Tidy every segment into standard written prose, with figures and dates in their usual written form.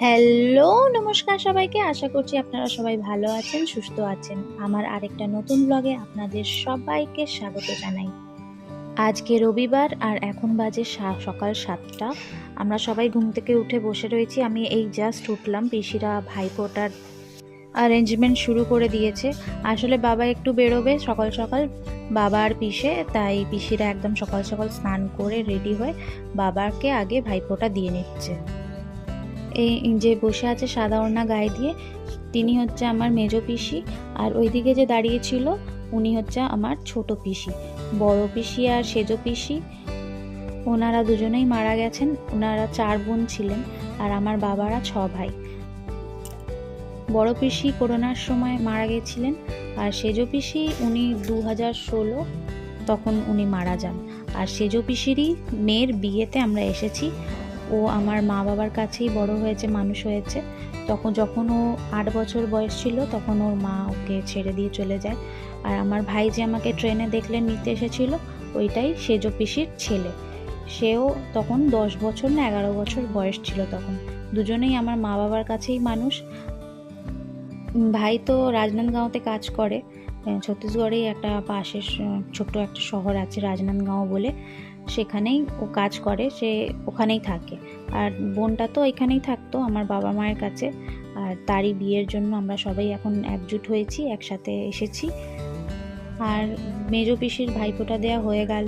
Hello, নমস্কার সবাইকে। আশা করছি আপনারা সবাই ভালো আছেন, সুস্থ আছেন। আমার আরেকটা নতুন ব্লগে আপনাদের সবাইকে স্বাগত জানাই। আজকে রবিবার আর এখন বাজে সকাল 7টা। আমরা সবাই ঘুম থেকে উঠে বসে রয়েছি। আমি এই জাস্ট উঠলাম। পিসিরা ভাইফোঁটার অ্যারেঞ্জমেন্ট শুরু করে দিয়েছে। আসলে বাবা একটু বেরোবে সকাল সকাল, বাবা আর পিসে, তাই পিসিরা একদম সকাল সকাল স্নান করে রেডি হয়ে বাবাকে আগে ভাইফোঁটা দিয়ে নিচ্ছে। এই যে বসে আছে সাদা ওড়না গায়ে দিয়ে, তিনি হচ্ছে আমার মেজো পিসি। আর ওইদিকে যে দাঁড়িয়ে ছিল উনি হচ্ছে আমার ছোট পিসি। বড় পিসি আর সেজো পিসি ওনারা দুজনেই মারা গেছেন। ওনারা 4 বোন ছিলেন আর আমার বাবারা 6 ভাই। বড় পিসি করোনার সময় মারা গেছিলেন আর সেজো পিসি উনি 2016 তখন উনি মারা যান। আর সেজো পিসিরই মেয়ের বিয়েতে আমরা এসেছি। ও আমার মা বাবার কাছেই বড় হয়েছে, মানুষ হয়েছে। যখন ও 8 বছর বয়স ছিল তখন ওর মা ওকে ছেড়ে দিয়ে চলে যায়। আর আমার ভাই যে আমাকে ট্রেনে দেখলে নিতে এসেছিল ওইটাই সেজো পিসির ছেলে। সেও তখন 10 বছর না 11 বছর বয়স ছিল তখন। দুজনেই আমার মা বাবার কাছেই মানুষ। ভাই তো রাজনাঁদগাঁওতে কাজ করে। ছত্তিশগড়েই একটা পাশে ছোট্ট একটা শহর আছে রাজনাঁদগাঁও বলে, সেখানেই ও কাজ করে, সে ওখানেই থাকে। আর বোনটা তো এখানেই থাকতো আমার বাবা মায়ের কাছে। আর তারই বিয়ের জন্য আমরা সবাই এখন একজুট হয়েছি, একসাথে এসেছি। আর মেজো পিসির ভাইফোঁটা দেওয়া হয়ে গেল।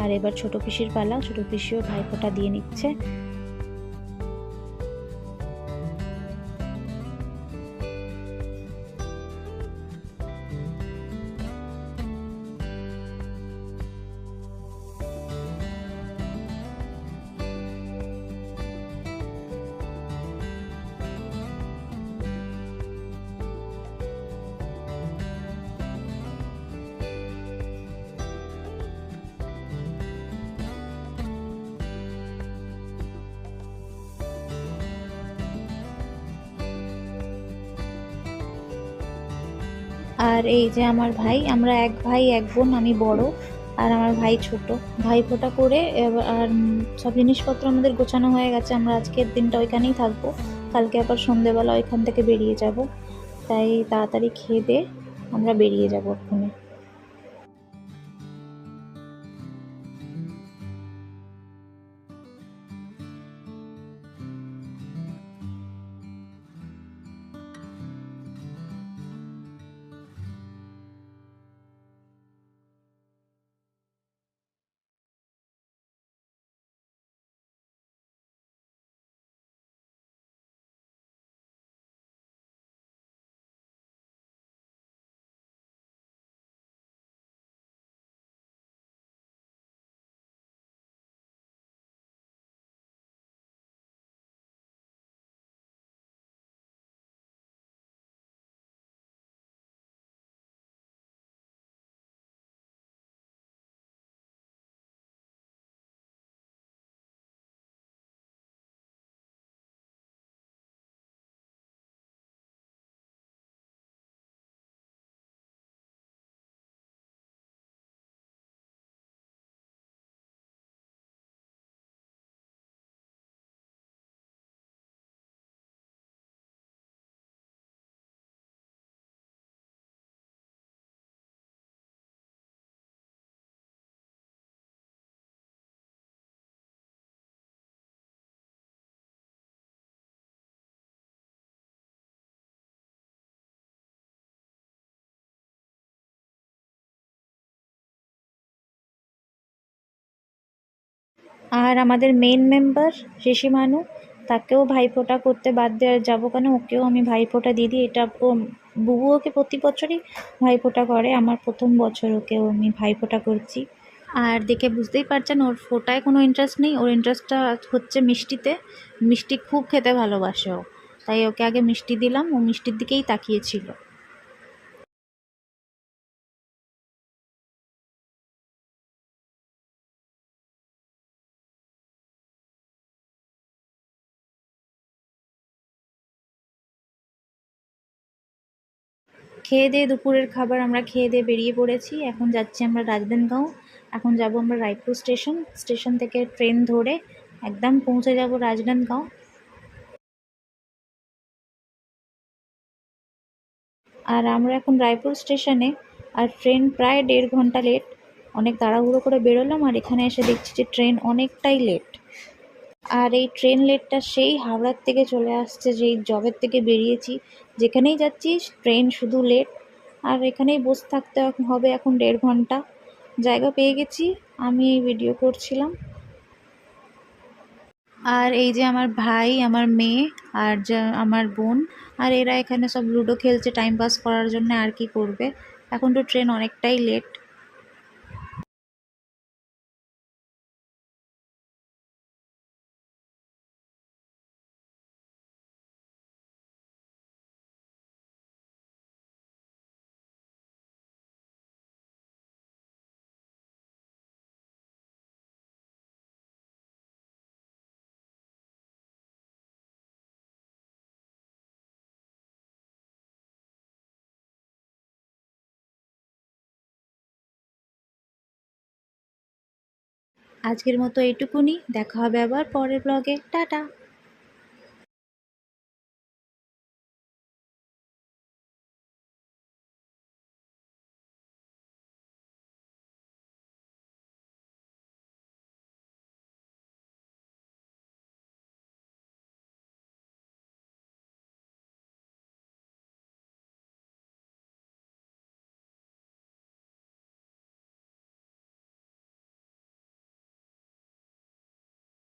আর এবার ছোট পিসির পালা, ছোট পিসিও ভাইফোঁটা দিয়ে নিচ্ছে। আর এই যে আমার ভাই, আমরা এক ভাই এক বোন, আমি বড় আর আমার ভাই ছোট। ভাইফোঁটা করে আর সব জিনিসপত্র আমাদের গোছানো হয়ে গেছে। আমরা আজকের দিনটা ওইখানেই থাকবো, কালকে আবার সন্ধেবেলা ওইখান থেকে বেরিয়ে যাব। তাই তাড়াতাড়ি খেয়ে দিয়ে আমরা বেরিয়ে যাবো ওখানে। আর আমাদের মেন মেম্বার ঋষিমানু, তাকেও ভাইফোঁটা করতে বাদ দেওয়া যাবো কেন, ওকেও আমি ভাইফোঁটা দিয়ে দিই। এটা বুবু ওকে প্রতি বছরই ভাইফোঁটা করে, আমার প্রথম বছর ওকেও আমি ভাইফোঁটা করছি। আর দেখে বুঝতেই পারছেন ওর ফোঁটায় কোনো ইন্টারেস্ট নেই, ওর ইন্টারেস্টটা হচ্ছে মিষ্টিতে। মিষ্টি খুব খেতে ভালোবাসে ও, তাই ওকে আগে মিষ্টি দিলাম, ও মিষ্টির দিকেই তাকিয়েছিল। খেয়ে দিয়ে দুপুরের খাবার আমরা খেয়ে দিয়ে বেরিয়ে পড়েছি। এখন যাচ্ছি আমরা রাজনাঁদগাঁও। এখন যাব আমরা রায়পুর স্টেশন, স্টেশন থেকে ট্রেন ধরে একদম পৌঁছে যাব রাজনাঁদগাঁও। আর আমরা এখন রায়পুর স্টেশনে, আর ট্রেন প্রায় 1.5 ঘন্টা লেট। অনেক তাড়াহুড়ো করে বেরোলাম আর এখানে এসে দেখছি যে ট্রেন অনেকটাই লেট। আর এই ট্রেন লেটটা সেই হাওড়ার থেকে চলে আসছে, যেই জবের থেকে বেরিয়েছি। যেখানেই যাচ্ছি ট্রেন শুধু লেট, আর এখানেই বসে থাকতে হবে এখন 1.5 ঘন্টা। জায়গা পেয়ে গেছি, আমি এই ভিডিও করছিলাম। আর এই যে আমার ভাই, আমার মেয়ে, আর যা আমার বোন, আর এরা এখানে সব লুডো খেলছে টাইম পাস করার জন্য। আর কি করবে, এখন তো ট্রেন অনেকটাই লেট। আজকের মতো এইটুকুনি, দেখা হবে আবার পরের ব্লগে। টাটা।